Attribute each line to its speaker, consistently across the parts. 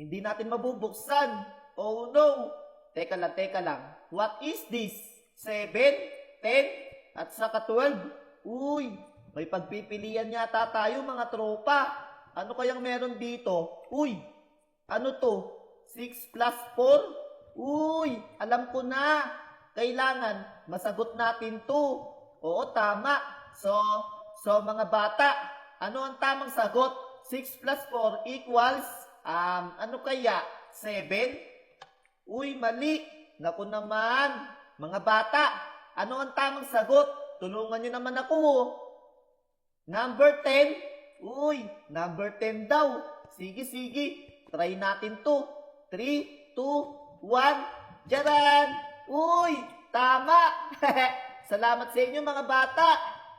Speaker 1: Hindi natin mabubuksan. Oh no! Teka lang, teka lang. What is this? 7, 10, at saka 12? Uy, may pagpipilian yata tayo mga tropa. Ano kayang meron dito? Uy, ano to? 6 plus 4? Uy, alam ko na. Kailangan masagot natin to. Oo, tama. So mga bata, ano ang tamang sagot? 6 plus 4 equals, ano kaya? 7? Uy, mali. Naku naman. Mga bata, ano ang tamang sagot? Tulungan nyo naman ako. Number 10? Uy, number 10 daw. Sige, sige. Try natin to. 3, 2, 1. Diyan! Uy, tama. Salamat sa inyo mga bata.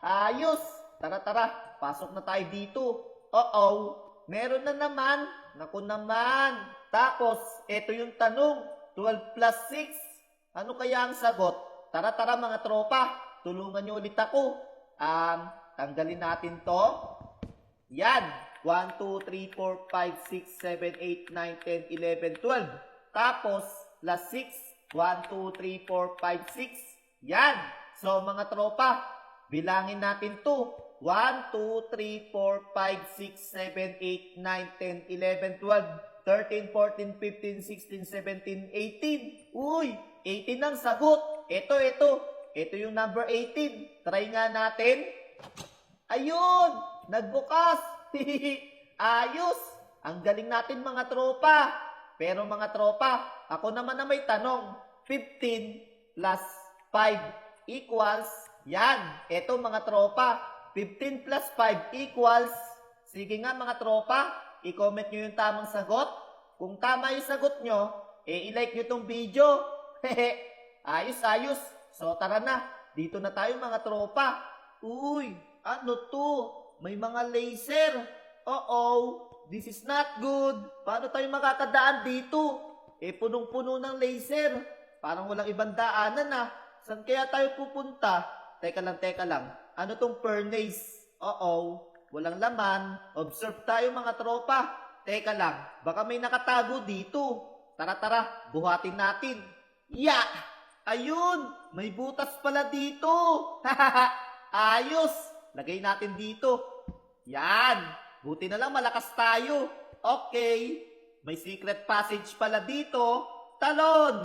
Speaker 1: Ayos. Tara, tara. Pasok na tayo dito. Uh-oh. Meron na naman. Naku naman. Tapos, eto yung tanong. 12 plus 6. Ano kaya ang sagot? Tara, tara mga tropa. Tulungan nyo ulit ako. Tanggalin natin to. Yan. 1, 2, 3, 4, 5, 6, 7, 8, 9, 10, 11, 12. Tapos, plus 6. 1, 2, 3, 4, 5, 6. Yan. So, mga tropa, bilangin natin to. 1, 2, 3, 4, 5, 6, 7, 8, 9, 10, 11, 12. 13, 14, 15, 16, 17, 18. Uy, 18 ang sagot. Ito. Ito yung number 18. Try nga natin. Ayun, nagbukas. Ayos. Ang galing natin mga tropa. Pero mga tropa, ako naman na may tanong. 15 plus 5 equals, yan. Ito mga tropa, 15 plus 5 equals, sige nga mga tropa, i-comment nyo yung tamang sagot. Kung tama yung sagot nyo, i-like nyo tong video. Ayos, ayos. So tara na, dito na tayo mga tropa. Uy, ano to? May mga laser. This is not good. Paano tayo makakadaan dito? Punong-puno ng laser. Parang walang ibang daanan na. Saan kaya tayo pupunta? Teka lang. Ano tong furnace? Walang laman. Observe tayo mga tropa. Teka lang, baka may nakatago dito. Tara, buhatin natin. Ya! Ayun! May butas pala dito. Ayos! Lagay natin dito. Yan! Buti na lang malakas tayo. Okay. May secret passage pala dito. Talon!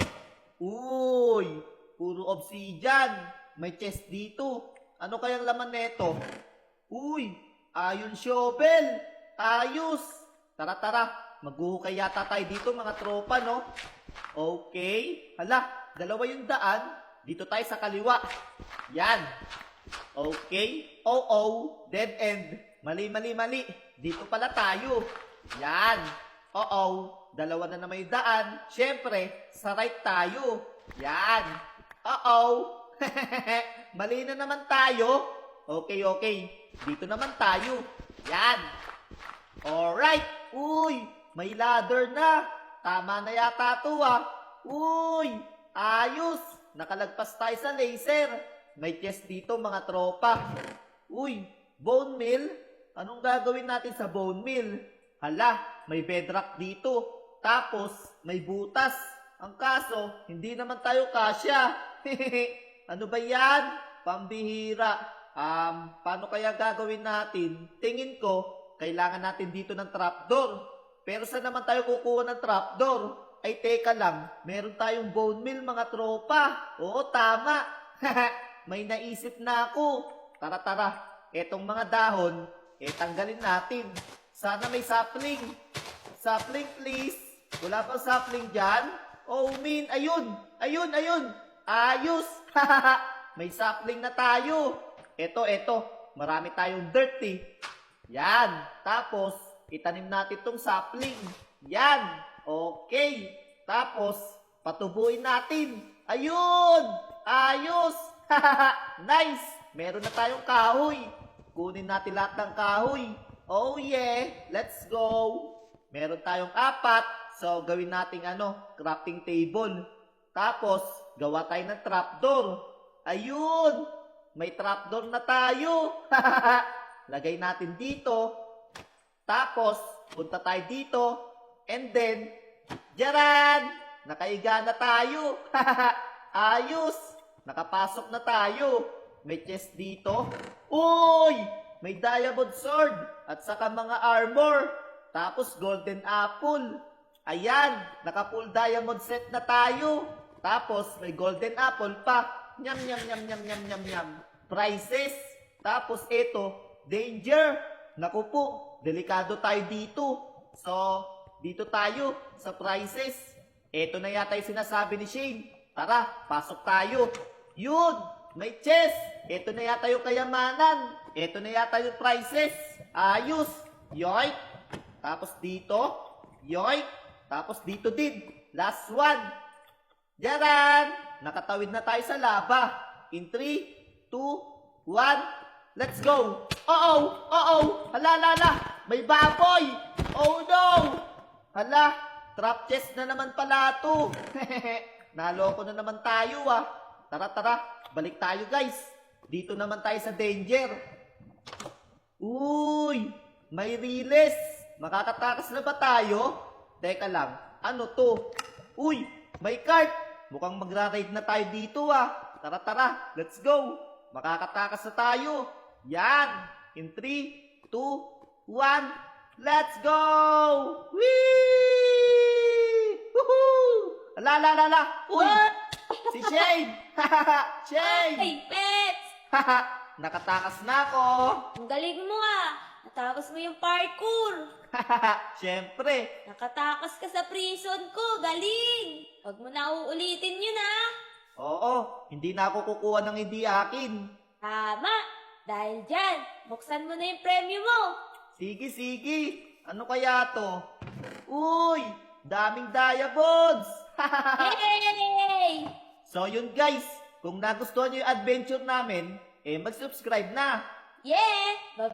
Speaker 1: Uy! Puro obsidian. May chest dito. Ano kayang laman neto? Uy! Iron shovel! Ayos! Tara. Maghuhukay yata tayo dito mga tropa, no? Okay. Hala, dalawa yung daan. Dito tayo sa kaliwa. Yan. Okay. Dead end. Mali. Dito pala tayo. Yan. Dalawa na naman yung daan. Siyempre, sa right tayo. Yan. Mali na naman tayo. Okay. Dito naman tayo. Yan. Alright. Uy, may ladder na. Tama na yata to Uy, ayos. Nakalagpas tayo sa laser. May chest dito mga tropa. Uy, bone meal? Anong gagawin natin sa bone meal? Hala, may bedrock dito. Tapos, may butas. Ang kaso, hindi naman tayo kasya. Ano ba yan? Pambihira. Paano kaya gagawin natin? Tingin ko, kailangan natin dito ng trapdoor. Pero saan naman tayo kukuha ng trapdoor? Ay, teka lang. Meron tayong bone meal mga tropa. Oo, tama. May naisip na ako. Tara. Etong mga dahon, tanggalin natin. Sana may sapling. Sapling, please. Wala pang sapling dyan? Oh, min. Ayun. Ayos. May sapling na tayo. Ito. Marami tayong dirt Yan. Tapos, itanim natin tong sapling. Yan. Okay. Tapos, patubuin natin. Ayun. Ayos. Nice. Meron na tayong kahoy. Kunin natin lahat ng kahoy. Oh yeah. Let's go. Meron tayong 4. So, gawin natin crafting table. Tapos, gawa tayo ng trapdoor. Ayun. May trapdoor na tayo. Lagay natin dito. Tapos, punta tayo dito. And then, jaran! Nakaiga na tayo. Ayos! Nakapasok na tayo. May chest dito. Uy! May diamond sword at saka mga armor. Tapos golden apple. Ayan, naka-full diamond set na tayo. Tapos may golden apple pa. Nyam nyam nyam nyam nyam nyam nyam. Prices. Tapos ito, danger. Naku po, delikado tayo dito. So, dito tayo sa prices. Ito na yata yung sinasabi ni Shane. Tara, pasok tayo. Yun, may chest. Ito na yata yung kayamanan. Ito na yata yung prices. Ayos. Yoink. Tapos dito. Yoink. Tapos dito din. Last one. Jaran! Nakatawid na tayo sa lava. In 3, 2, 1. Let's go. Uh-oh. Hala. May baboy. Oh no. Hala. Trap chest na naman pala to. Naloko na naman tayo ah. Tara. Balik tayo guys. Dito naman tayo sa danger. Uy. May riles. Makakatakas na ba tayo? Teka lang. Ano to? Uy. May cart. Mukhang magra-raid na tayo dito ah. Tara. Let's go. Makakatakas na tayo. Yan. In 3, 2, 1. Let's go! Whee! Woohoo! Ala! Uy! Si Shane! Shane!
Speaker 2: Ay, Pets!
Speaker 1: Nakatakas na ako!
Speaker 2: Ang galing mo ah! Natapos mo yung parkour!
Speaker 1: Siyempre!
Speaker 2: Nakatakas ka sa prison ko! Galing! Huwag mo na uulitin yun ah!
Speaker 1: Oo, hindi na ako kukuha ng hindi akin.
Speaker 2: Tama! Dahil dyan, buksan mo na yung premyo mo!
Speaker 1: Sige. Ano kaya to? Uy! Daming diamonds!
Speaker 2: Yay!
Speaker 1: So yun guys, kung nagustuhan nyo yung adventure namin, mag-subscribe na!
Speaker 2: Yeah!